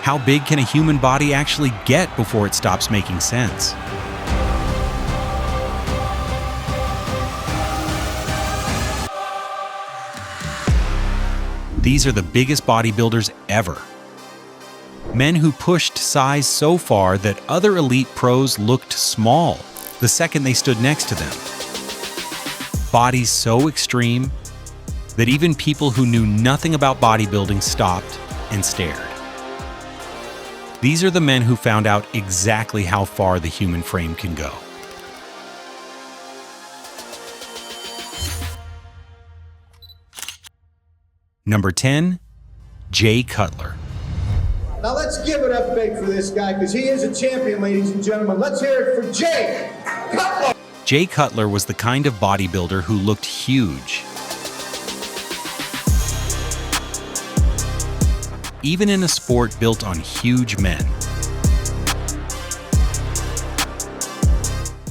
How big can a human body actually get before it stops making sense? These are the biggest bodybuilders ever. Men who pushed size so far that other elite pros looked small the second they stood next to them. Bodies so extreme that even people who knew nothing about bodybuilding stopped and stared. These are the men who found out exactly how far the human frame can go. Number 10, Jay Cutler. Now let's give it up big for this guy, because he is a champion, ladies and gentlemen. Let's hear it for Jay Cutler. Jay Cutler was the kind of bodybuilder who looked huge. Even in a sport built on huge men.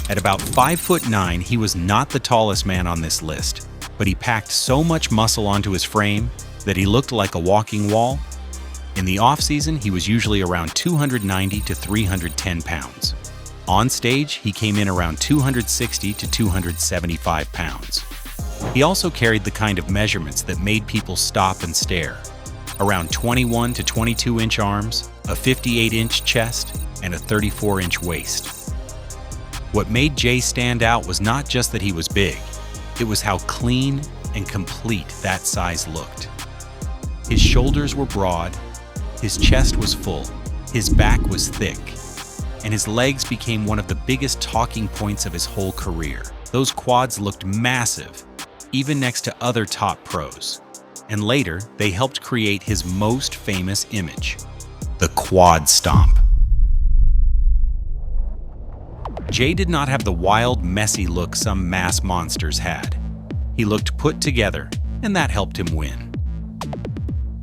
At about 5'9", he was not the tallest man on this list, but he packed so much muscle onto his frame that he looked like a walking wall. In the off-season, he was usually around 290 to 310 pounds. On stage, he came in around 260 to 275 pounds. He also carried the kind of measurements that made people stop and stare. Around 21 to 22-inch arms, a 58-inch chest, and a 34-inch waist. What made Jay stand out was not just that he was big, it was how clean and complete that size looked. His shoulders were broad, his chest was full, his back was thick, and his legs became one of the biggest talking points of his whole career. Those quads looked massive, even next to other top pros. And later, they helped create his most famous image, the quad stomp. Jay did not have the wild, messy look some mass monsters had. He looked put together, and that helped him win.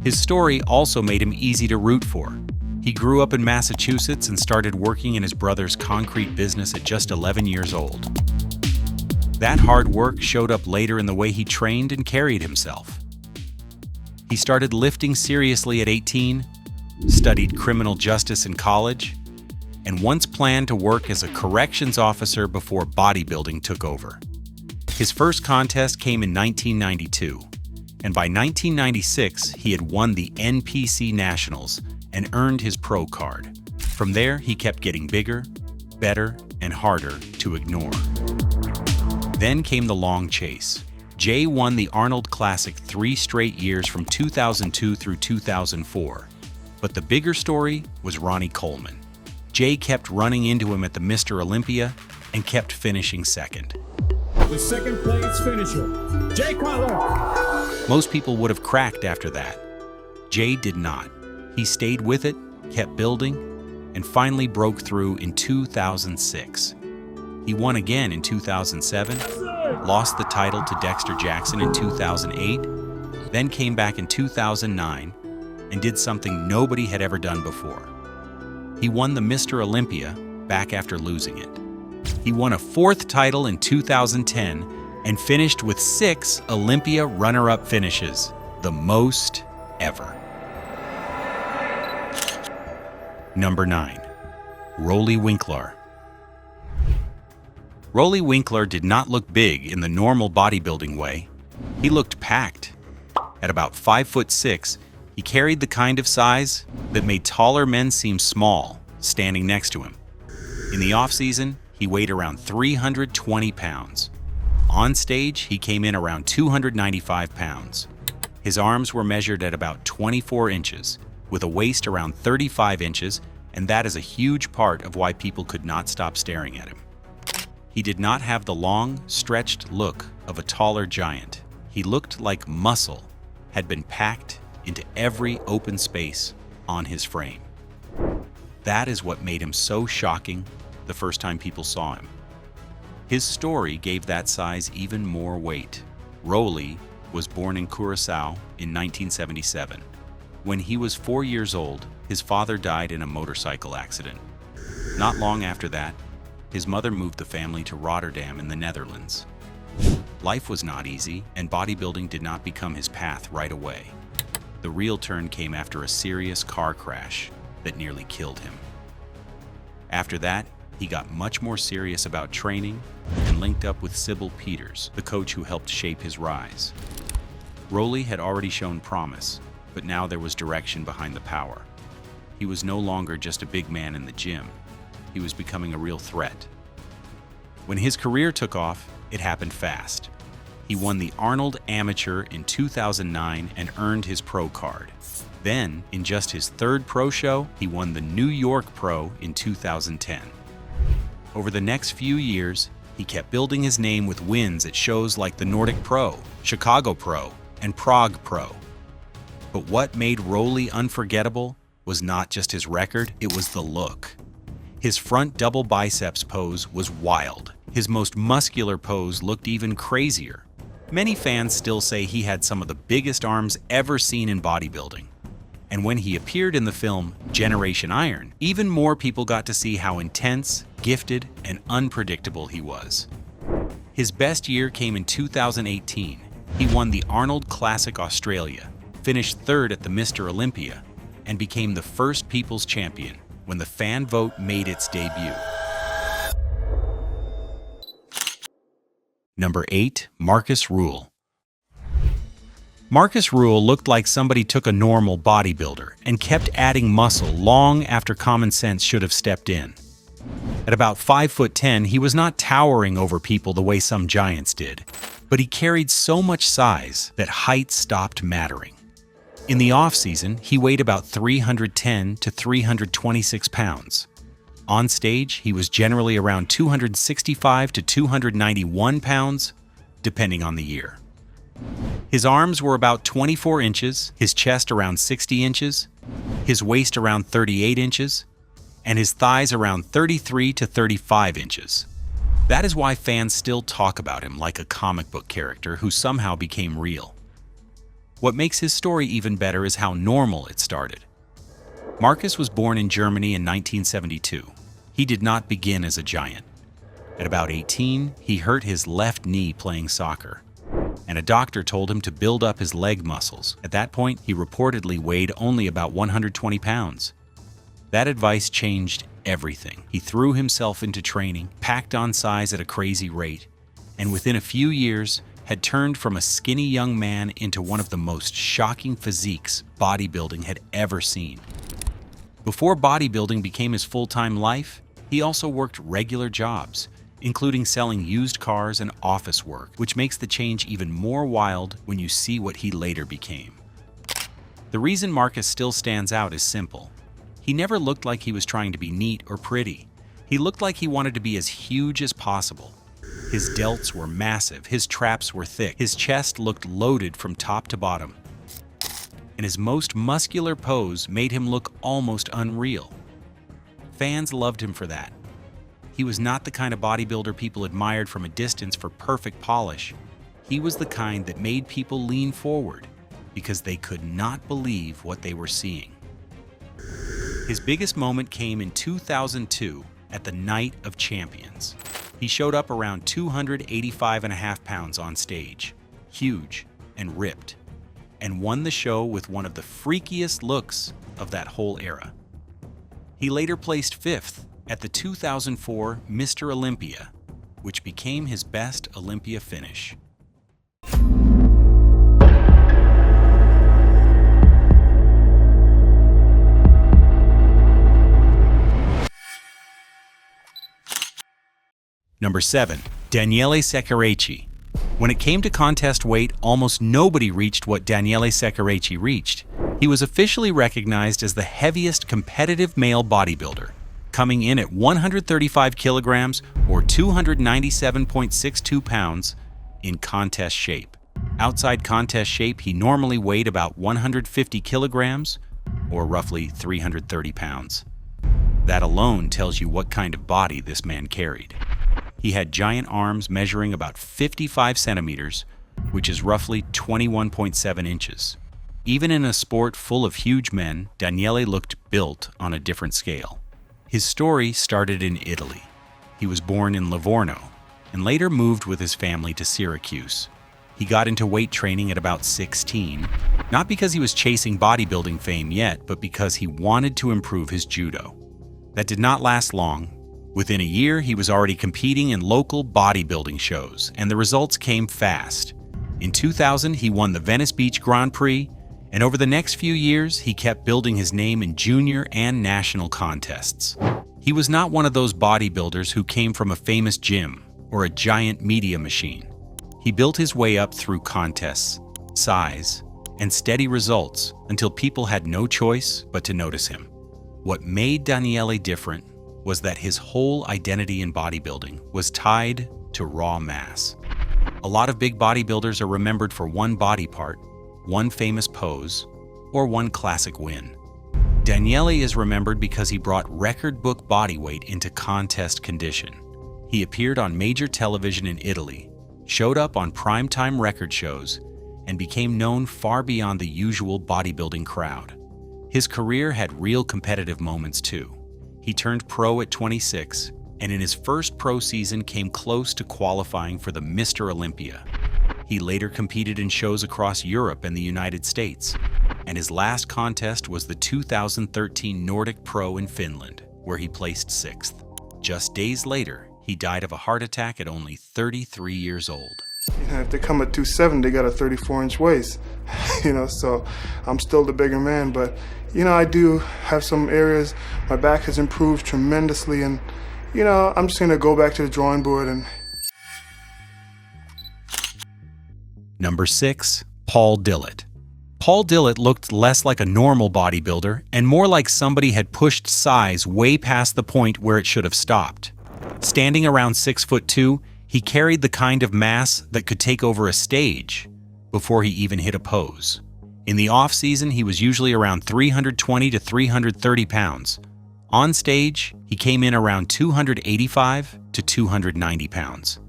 His story also made him easy to root for. He grew up in Massachusetts and started working in his brother's concrete business at just 11 years old. That hard work showed up later in the way he trained and carried himself. He started lifting seriously at 18, studied criminal justice in college, and once planned to work as a corrections officer before bodybuilding took over. His first contest came in 1992, and by 1996, he had won the NPC Nationals and earned his pro card. From there, he kept getting bigger, better, and harder to ignore. Then came the long chase. Jay won the Arnold Classic 3 straight years from 2002 through 2004. But the bigger story was Ronnie Coleman. Jay kept running into him at the Mr. Olympia and kept finishing second. The second place finisher, Jay Cutler. Most people would have cracked after that. Jay did not. He stayed with it, kept building, and finally broke through in 2006. He won again in 2007, lost the title to Dexter Jackson in 2008, then came back in 2009 and did something nobody had ever done before. He won the Mr. Olympia back after losing it. He won a 4th title in 2010 and finished with 6 Olympia runner-up finishes, the most ever. Number 9, Roelly Winklaar. Roelly Winklaar did not look big in the normal bodybuilding way. He looked packed. At about 5'6", he carried the kind of size that made taller men seem small, standing next to him. In the off-season, he weighed around 320 pounds. On stage, he came in around 295 pounds. His arms were measured at about 24 inches, with a waist around 35 inches, and that is a huge part of why people could not stop staring at him. He did not have the long, stretched look of a taller giant. He looked like muscle had been packed into every open space on his frame. That is what made him so shocking the first time people saw him. His story gave that size even more weight. Roelly was born in Curacao in 1977. When he was 4 years old, his father died in a motorcycle accident. Not long after that, his mother moved the family to Rotterdam in the Netherlands. Life was not easy, and bodybuilding did not become his path right away. The real turn came after a serious car crash that nearly killed him. After that, he got much more serious about training and linked up with Sybil Peters, the coach who helped shape his rise. Roelly had already shown promise, but now there was direction behind the power. He was no longer just a big man in the gym. He was becoming a real threat. When his career took off, it happened fast. He won the Arnold Amateur in 2009 and earned his pro card. Then, in just his third pro show, he won the New York Pro in 2010. Over the next few years, he kept building his name with wins at shows like the Nordic Pro, Chicago Pro, and Prague Pro. But what made Roelly unforgettable was not just his record, it was the look. His front double biceps pose was wild. His most muscular pose looked even crazier. Many fans still say he had some of the biggest arms ever seen in bodybuilding. And when he appeared in the film Generation Iron, even more people got to see how intense, gifted, and unpredictable he was. His best year came in 2018. He won the Arnold Classic Australia, finished third at the Mr. Olympia, and became the first People's Champion when the fan vote made its debut. Number 8. Markus Rühl. Markus Rühl looked like somebody took a normal bodybuilder and kept adding muscle long after common sense should have stepped in. At about 5'10", he was not towering over people the way some giants did, but he carried so much size that height stopped mattering. In the off-season, he weighed about 310 to 326 pounds. On stage, he was generally around 265 to 291 pounds, depending on the year. His arms were about 24 inches, his chest around 60 inches, his waist around 38 inches, and his thighs around 33 to 35 inches. That is why fans still talk about him like a comic book character who somehow became real. What makes his story even better is how normal it started. Markus was born in Germany in 1972. He did not begin as a giant. At about 18, he hurt his left knee playing soccer, and a doctor told him to build up his leg muscles. At that point, he reportedly weighed only about 120 pounds. That advice changed everything. He threw himself into training, packed on size at a crazy rate, and within a few years, had turned from a skinny young man into one of the most shocking physiques bodybuilding had ever seen. Before bodybuilding became his full-time life, he also worked regular jobs, including selling used cars and office work, which makes the change even more wild when you see what he later became. The reason Markus still stands out is simple. He never looked like he was trying to be neat or pretty. He looked like he wanted to be as huge as possible. His delts were massive, his traps were thick, his chest looked loaded from top to bottom, and his most muscular pose made him look almost unreal. Fans loved him for that. He was not the kind of bodybuilder people admired from a distance for perfect polish. He was the kind that made people lean forward because they could not believe what they were seeing. His biggest moment came in 2002 at the Night of Champions. He showed up around 285.5 pounds on stage, huge and ripped, and won the show with one of the freakiest looks of that whole era. He later placed 5th at the 2004 Mr. Olympia, which became his best Olympia finish. Number 7. Daniele Seccarecci. When it came to contest weight, almost nobody reached what Daniele Seccarecci reached. He was officially recognized as the heaviest competitive male bodybuilder, coming in at 135 kilograms or 297.62 pounds in contest shape. Outside contest shape, he normally weighed about 150 kilograms or roughly 330 pounds. That alone tells you what kind of body this man carried. He had giant arms measuring about 55 centimeters, which is roughly 21.7 inches. Even in a sport full of huge men, Daniele looked built on a different scale. His story started in Italy. He was born in Livorno and later moved with his family to Syracuse. He got into weight training at about 16, not because he was chasing bodybuilding fame yet, but because he wanted to improve his judo. That did not last long. Within a year, he was already competing in local bodybuilding shows, and the results came fast. In 2000, he won the Venice Beach Grand Prix, and over the next few years, he kept building his name in junior and national contests. He was not one of those bodybuilders who came from a famous gym or a giant media machine. He built his way up through contests, size, and steady results until people had no choice but to notice him. What made Daniele different was that his whole identity in bodybuilding was tied to raw mass. A lot of big bodybuilders are remembered for one body part, one famous pose, or one classic win. Daniele is remembered because he brought record book body weight into contest condition. He appeared on major television in Italy, showed up on primetime record shows, and became known far beyond the usual bodybuilding crowd. His career had real competitive moments too. He turned pro at 26, and in his first pro season came close to qualifying for the Mr. Olympia. He later competed in shows across Europe and the United States, and his last contest was the 2013 Nordic Pro in Finland, where he placed 6th. Just days later, he died of a heart attack at only 33 years old. If they come at 270, they got a 34-inch waist, so I'm still the bigger man, but, I do have some areas, my back has improved tremendously, and, I'm just gonna go back to the drawing board and... Number 6, Paul Dillet. Paul Dillet looked less like a normal bodybuilder and more like somebody had pushed size way past the point where it should have stopped. Standing around 6'2", he carried the kind of mass that could take over a stage before he even hit a pose. In the off-season, he was usually around 320 to 330 pounds. On stage, he came in around 285 to 290 pounds.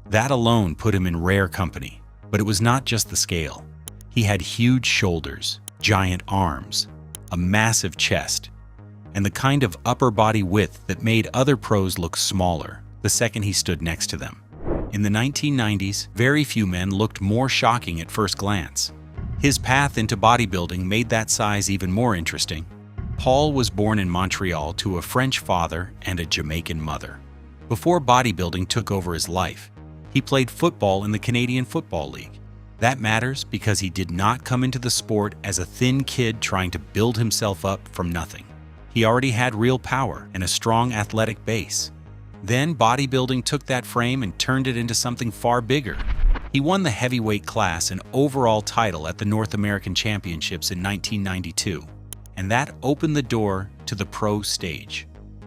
That alone put him in rare company, but it was not just the scale. He had huge shoulders, giant arms, a massive chest, and the kind of upper body width that made other pros look smaller the second he stood next to them. In the 1990s, very few men looked more shocking at first glance. His path into bodybuilding made that size even more interesting. Paul was born in Montreal to a French father and a Jamaican mother. Before bodybuilding took over his life, he played football in the Canadian Football League. That matters because he did not come into the sport as a thin kid trying to build himself up from nothing. He already had real power and a strong athletic base. Then bodybuilding took that frame and turned it into something far bigger. He won the heavyweight class and overall title at the North American Championships in 1992, and that opened the door to the pro stage.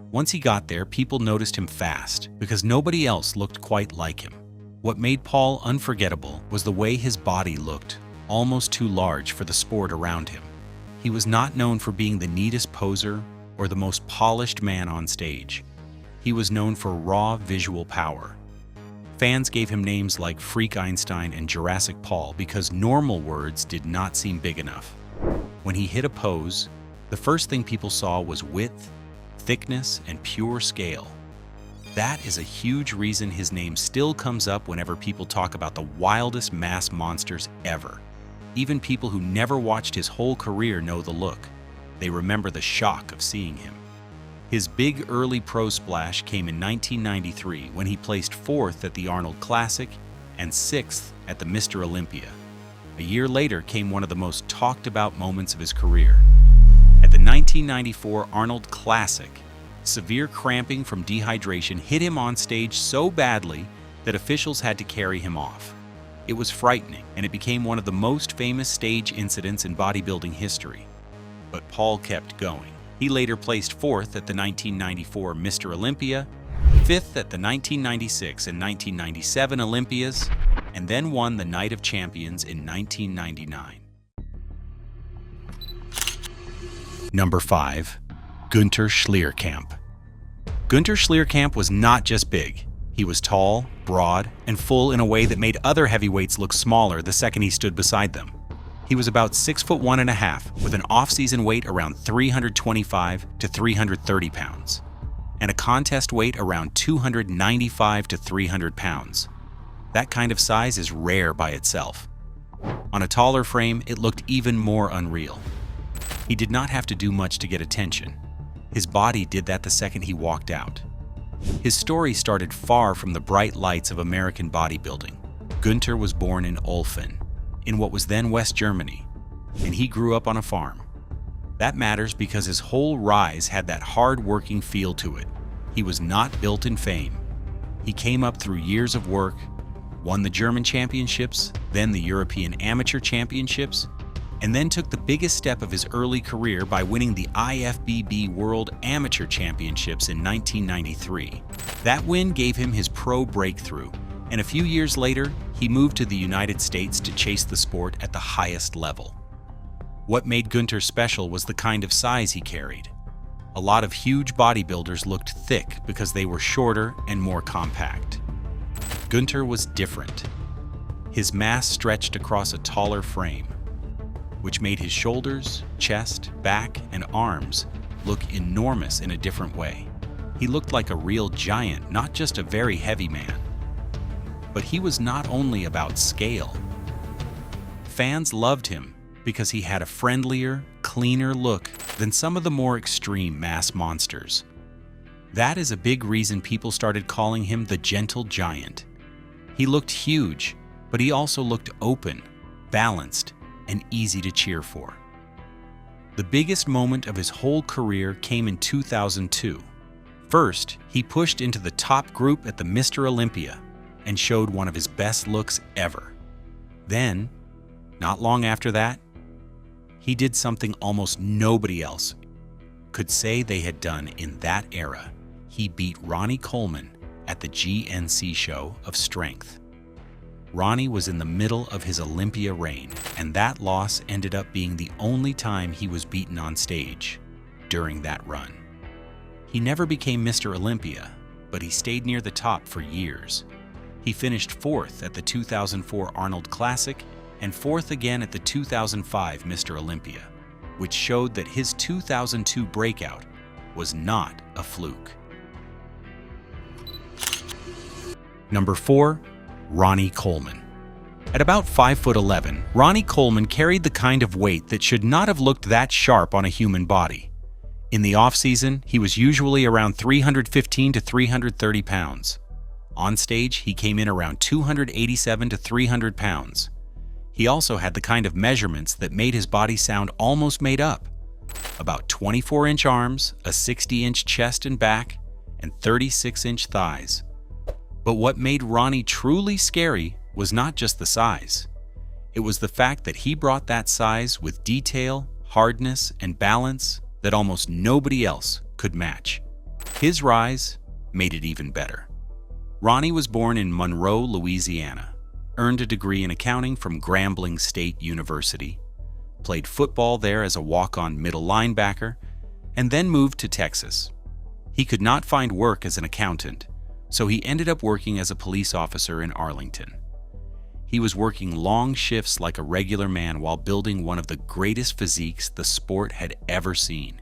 Once he got there, people noticed him fast because nobody else looked quite like him. What made Paul unforgettable was the way his body looked, almost too large for the sport around him. He was not known for being the neatest poser or the most polished man on stage. He was known for raw visual power. Fans gave him names like Freak Einstein and Jurassic Paul because normal words did not seem big enough. When he hit a pose, the first thing people saw was width, thickness, and pure scale. That is a huge reason his name still comes up whenever people talk about the wildest mass monsters ever. Even people who never watched his whole career know the look. They remember the shock of seeing him. His big early pro splash came in 1993 when he placed 4th at the Arnold Classic and 6th at the Mr. Olympia. A year later came one of the most talked about moments of his career. At the 1994 Arnold Classic, severe cramping from dehydration hit him on stage so badly that officials had to carry him off. It was frightening, and it became one of the most famous stage incidents in bodybuilding history. But Paul kept going. He later placed 4th at the 1994 Mr. Olympia, 5th at the 1996 and 1997 Olympias, and then won the Night of Champions in 1999. Number 5. Günter Schlierkamp. Günter Schlierkamp was not just big. He was tall, broad, and full in a way that made other heavyweights look smaller the second he stood beside them. He was about 6'1.5", with an off-season weight around 325 to 330 pounds, and a contest weight around 295 to 300 pounds. That kind of size is rare by itself. On a taller frame, it looked even more unreal. He did not have to do much to get attention. His body did that the second he walked out. His story started far from the bright lights of American bodybuilding. Günter was born in Olfen, in what was then West Germany, and he grew up on a farm. That matters because his whole rise had that hard-working feel to it. He was not built in fame. He came up through years of work, won the German championships, then the European Amateur Championships, and then took the biggest step of his early career by winning the IFBB World Amateur Championships in 1993. That win gave him his pro breakthrough, and a few years later, he moved to the United States to chase the sport at the highest level. What made Günter special was the kind of size he carried. A lot of huge bodybuilders looked thick because they were shorter and more compact. Günter was different. His mass stretched across a taller frame, which made his shoulders, chest, back, and arms look enormous in a different way. He looked like a real giant, not just a very heavy man. But he was not only about scale. Fans loved him because he had a friendlier, cleaner look than some of the more extreme mass monsters. That is a big reason people started calling him the Gentle Giant. He looked huge, but he also looked open, balanced, and easy to cheer for. The biggest moment of his whole career came in 2002. First, he pushed into the top group at the Mr. Olympia and showed one of his best looks ever. Then, not long after that, he did something almost nobody else could say they had done in that era. He beat Ronnie Coleman at the GNC show of strength. Ronnie was in the middle of his Olympia reign, and that loss ended up being the only time he was beaten on stage during that run. He never became Mr. Olympia, but he stayed near the top for years. He finished fourth at the 2004 Arnold Classic and fourth again at the 2005 Mr. Olympia, which showed that his 2002 breakout was not a fluke. Number 4, Ronnie Coleman. At about 5'11", Ronnie Coleman carried the kind of weight that should not have looked that sharp on a human body. In the off-season, he was usually around 315 to 330 pounds. On stage, he came in around 287 to 300 pounds. He also had the kind of measurements that made his body sound almost made up. About 24-inch arms, a 60-inch chest and back, and 36-inch thighs. But what made Ronnie truly scary was not just the size. It was the fact that he brought that size with detail, hardness, and balance that almost nobody else could match. His rise made it even better. Ronnie was born in Monroe, Louisiana, earned a degree in accounting from Grambling State University, played football there as a walk-on middle linebacker, and then moved to Texas. He could not find work as an accountant, so he ended up working as a police officer in Arlington. He was working long shifts like a regular man while building one of the greatest physiques the sport had ever seen.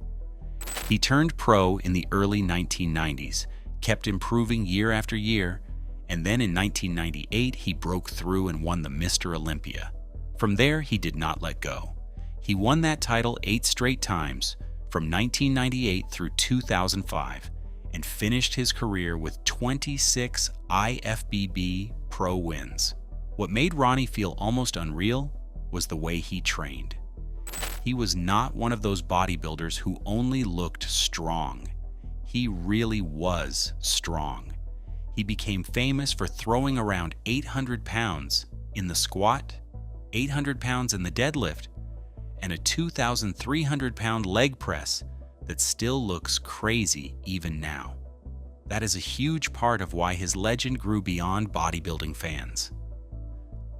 He turned pro in the early 1990s, kept improving year after year, and then in 1998 he broke through and won the Mr. Olympia. From there, he did not let go. He won that title 8 straight times, from 1998 through 2005, and finished his career with 26 IFBB pro wins. What made Ronnie feel almost unreal was the way he trained. He was not one of those bodybuilders who only looked strong. He really was strong. He became famous for throwing around 800 pounds in the squat, 800 pounds in the deadlift, and a 2,300-pound leg press that still looks crazy even now. That is a huge part of why his legend grew beyond bodybuilding fans.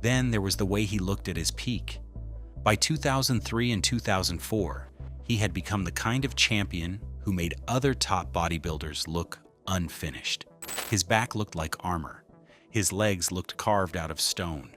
Then there was the way he looked at his peak. By 2003 and 2004, he had become the kind of champion who made other top bodybuilders look unfinished. His back looked like armor. His legs looked carved out of stone.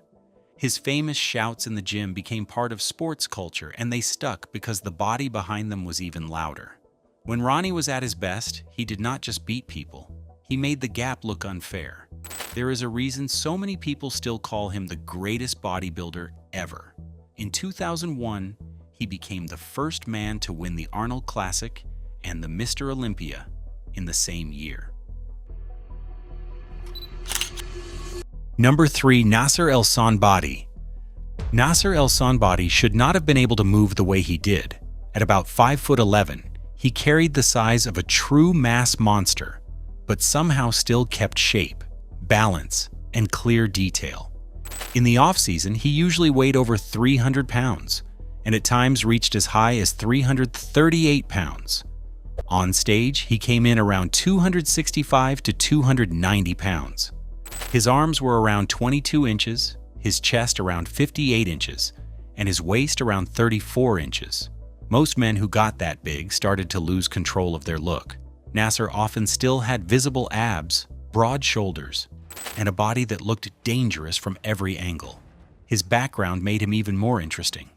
His famous shouts in the gym became part of sports culture, and they stuck because the body behind them was even louder. When Ronnie was at his best, he did not just beat people. He made the gap look unfair. There is a reason so many people still call him the greatest bodybuilder ever. In 2001, he became the first man to win the Arnold Classic and the Mr. Olympia in the same year. Number 3. Nasser El Sonbaty. Nasser El Sonbaty should not have been able to move the way he did. At about 5'11", he carried the size of a true mass monster, but somehow still kept shape, balance, and clear detail. In the off-season, he usually weighed over 300 pounds, and at times reached as high as 338 pounds. On stage, he came in around 265 to 290 pounds. His arms were around 22 inches, his chest around 58 inches, and his waist around 34 inches. Most men who got that big started to lose control of their look. Nasser often still had visible abs, broad shoulders, and a body that looked dangerous from every angle. His background made him even more interesting.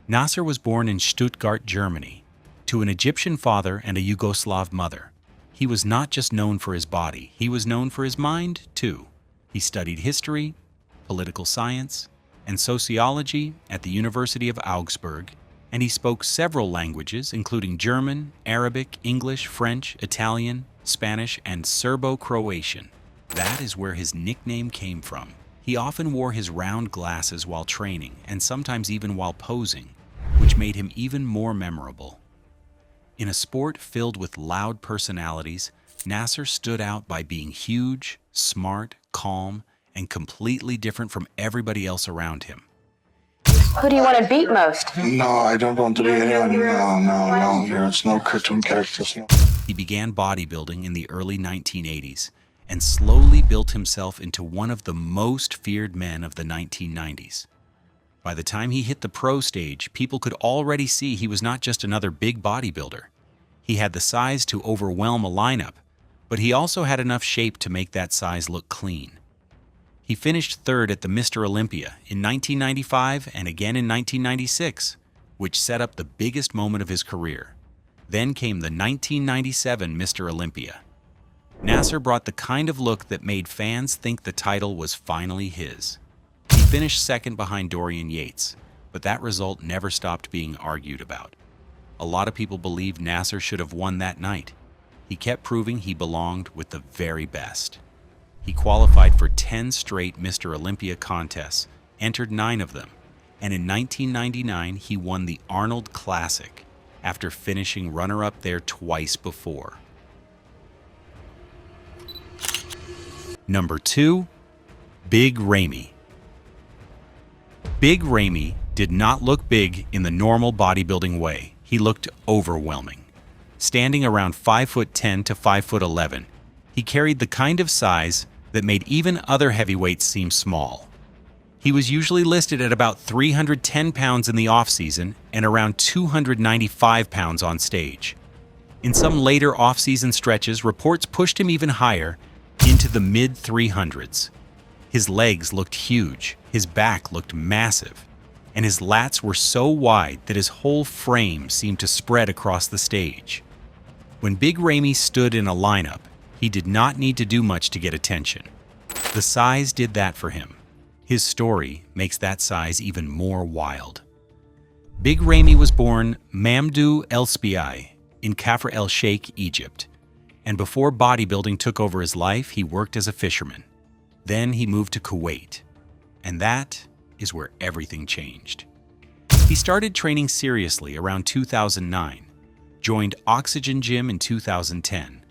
Nasser was born in Stuttgart, Germany, to an Egyptian father and a Yugoslav mother. He was not just known for his body, he was known for his mind, too. He studied history, political science, and sociology at the University of Augsburg, and he spoke several languages, including German, Arabic, English, French, Italian, Spanish, and Serbo-Croatian. That is where his nickname came from. He often wore his round glasses while training, and sometimes even while posing, which made him even more memorable. In a sport filled with loud personalities, Nasser stood out by being huge, smart, calm, and completely different from everybody else around him. Who do you want to beat most? No, I don't want to be anyone. No. There's no cartoon characters. No. He began bodybuilding in the early 1980s and slowly built himself into one of the most feared men of the 1990s. By the time he hit the pro stage, people could already see he was not just another big bodybuilder. He had the size to overwhelm a lineup, but he also had enough shape to make that size look clean. He finished third at the Mr. Olympia in 1995 and again in 1996, which set up the biggest moment of his career. Then came the 1997 Mr. Olympia. Nasser brought the kind of look that made fans think the title was finally his. He finished second behind Dorian Yates, but that result never stopped being argued about. A lot of people believed Nasser should have won that night. He kept proving he belonged with the very best. He qualified for 10 straight Mr. Olympia contests, entered 9 of them, and in 1999 he won the Arnold Classic after finishing runner-up there twice before. Number 2. Big Ramy. Big Ramy did not look big in the normal bodybuilding way. He looked overwhelming. Standing around 5'10" to 5'11", he carried the kind of size that made even other heavyweights seem small. He was usually listed at about 310 pounds in the off-season and around 295 pounds on stage. In some later off-season stretches, reports pushed him even higher, into the mid-300s. His legs looked huge, his back looked massive, and his lats were so wide that his whole frame seemed to spread across the stage. When Big Ramy stood in a lineup, he did not need to do much to get attention. The size did that for him. His story makes that size even more wild. Big Ramy was born Mamdou El Sbiai in Kafr El Sheikh, Egypt. And before bodybuilding took over his life, he worked as a fisherman. Then he moved to Kuwait. And that is where everything changed. He started training seriously around 2009, joined Oxygen Gym in 2010,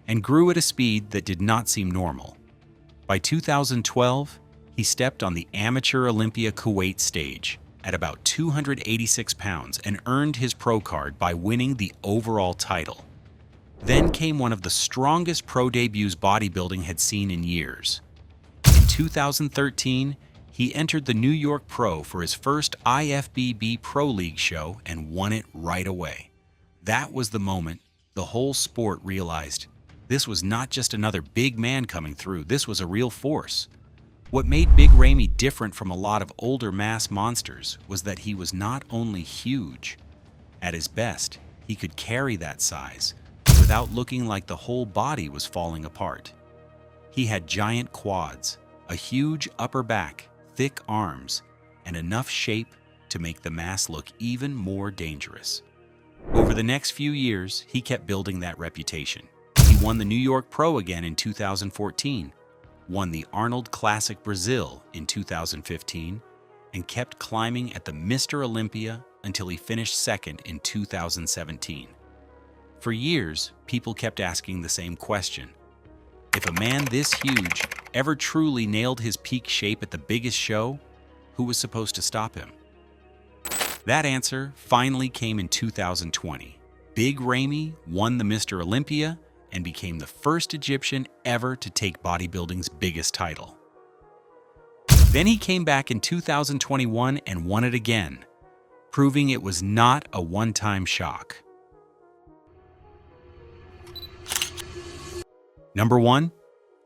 and grew at a speed that did not seem normal. By 2012, he stepped on the Amateur Olympia Kuwait stage at about 286 pounds and earned his pro card by winning the overall title. Then came one of the strongest pro debuts bodybuilding had seen in years. In 2013, he entered the New York Pro for his first IFBB Pro League show and won it right away. That was the moment the whole sport realized this was not just another big man coming through, this was a real force. What made Big Ramy different from a lot of older mass monsters was that he was not only huge. At his best, he could carry that size without looking like the whole body was falling apart. He had giant quads, a huge upper back, thick arms, and enough shape to make the mass look even more dangerous. Over the next few years, he kept building that reputation. He won the New York Pro again in 2014, won the Arnold Classic Brazil in 2015, and kept climbing at the Mr. Olympia until he finished second in 2017. For years, people kept asking the same question. If a man this huge ever truly nailed his peak shape at the biggest show, who was supposed to stop him? That answer finally came in 2020. Big Ramy won the Mr. Olympia and became the first Egyptian ever to take bodybuilding's biggest title. Then he came back in 2021 and won it again, proving it was not a one-time shock. Number 1.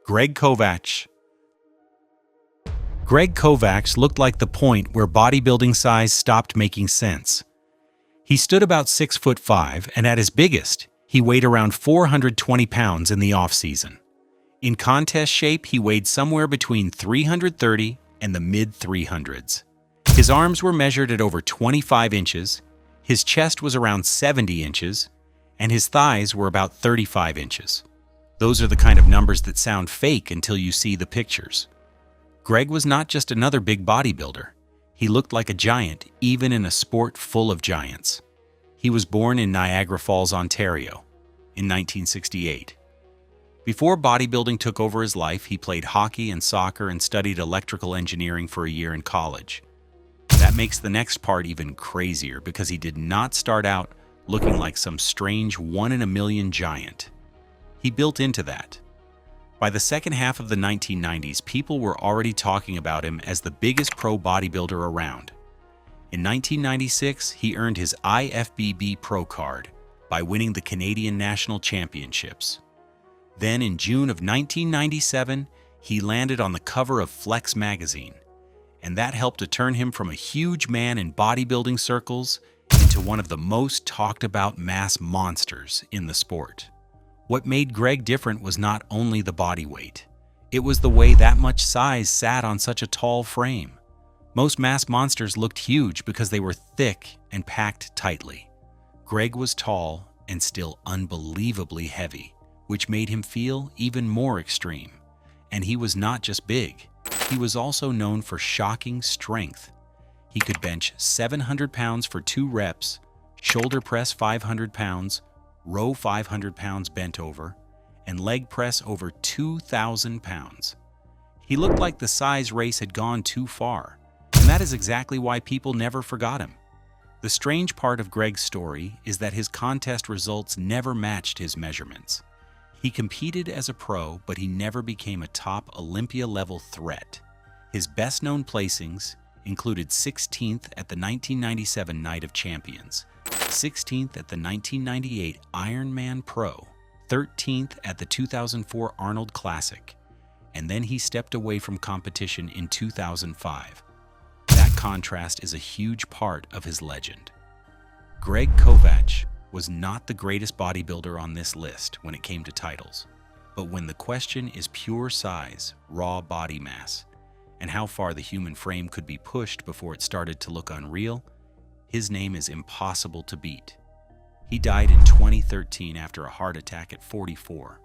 Greg Kovacs. Greg Kovacs looked like the point where bodybuilding size stopped making sense. He stood about 6'5", and at his biggest, he weighed around 420 pounds in the off-season. In contest shape, he weighed somewhere between 330 and the mid-300s. His arms were measured at over 25 inches, his chest was around 70 inches, and his thighs were about 35 inches. Those are the kind of numbers that sound fake until you see the pictures. Greg was not just another big bodybuilder. He looked like a giant, even in a sport full of giants. He was born in Niagara Falls, Ontario, in 1968. Before bodybuilding took over his life, he played hockey and soccer and studied electrical engineering for a year in college. That makes the next part even crazier because he did not start out looking like some strange one-in-a-million giant. He built into that. By the second half of the 1990s, people were already talking about him as the biggest pro bodybuilder around. In 1996, he earned his IFBB Pro card by winning the Canadian National Championships. Then in June of 1997, he landed on the cover of Flex magazine, and that helped to turn him from a huge man in bodybuilding circles into one of the most talked about mass monsters in the sport. What made Greg different was not only the body weight. It was the way that much size sat on such a tall frame. Most mass monsters looked huge because they were thick and packed tightly. Greg was tall and still unbelievably heavy, which made him feel even more extreme. And he was not just big. He was also known for shocking strength. He could bench 700 pounds for 2 reps, shoulder press 500 pounds, row 500 pounds bent over, and leg press over 2,000 pounds. He looked like the size race had gone too far, and that is exactly why people never forgot him. The strange part of Greg's story is that his contest results never matched his measurements. He competed as a pro, but he never became a top Olympia-level threat. His best-known placings included 16th at the 1997 Night of Champions, 16th at the 1998 Ironman Pro, 13th at the 2004 Arnold Classic, and then he stepped away from competition in 2005. That contrast is a huge part of his legend. Greg Kovacs was not the greatest bodybuilder on this list when it came to titles, but when the question is pure size, raw body mass, and how far the human frame could be pushed before it started to look unreal, his name is impossible to beat. He died in 2013 after a heart attack at 44.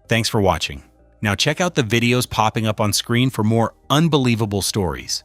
Thanks for watching. Now check out the videos popping up on screen for more unbelievable stories.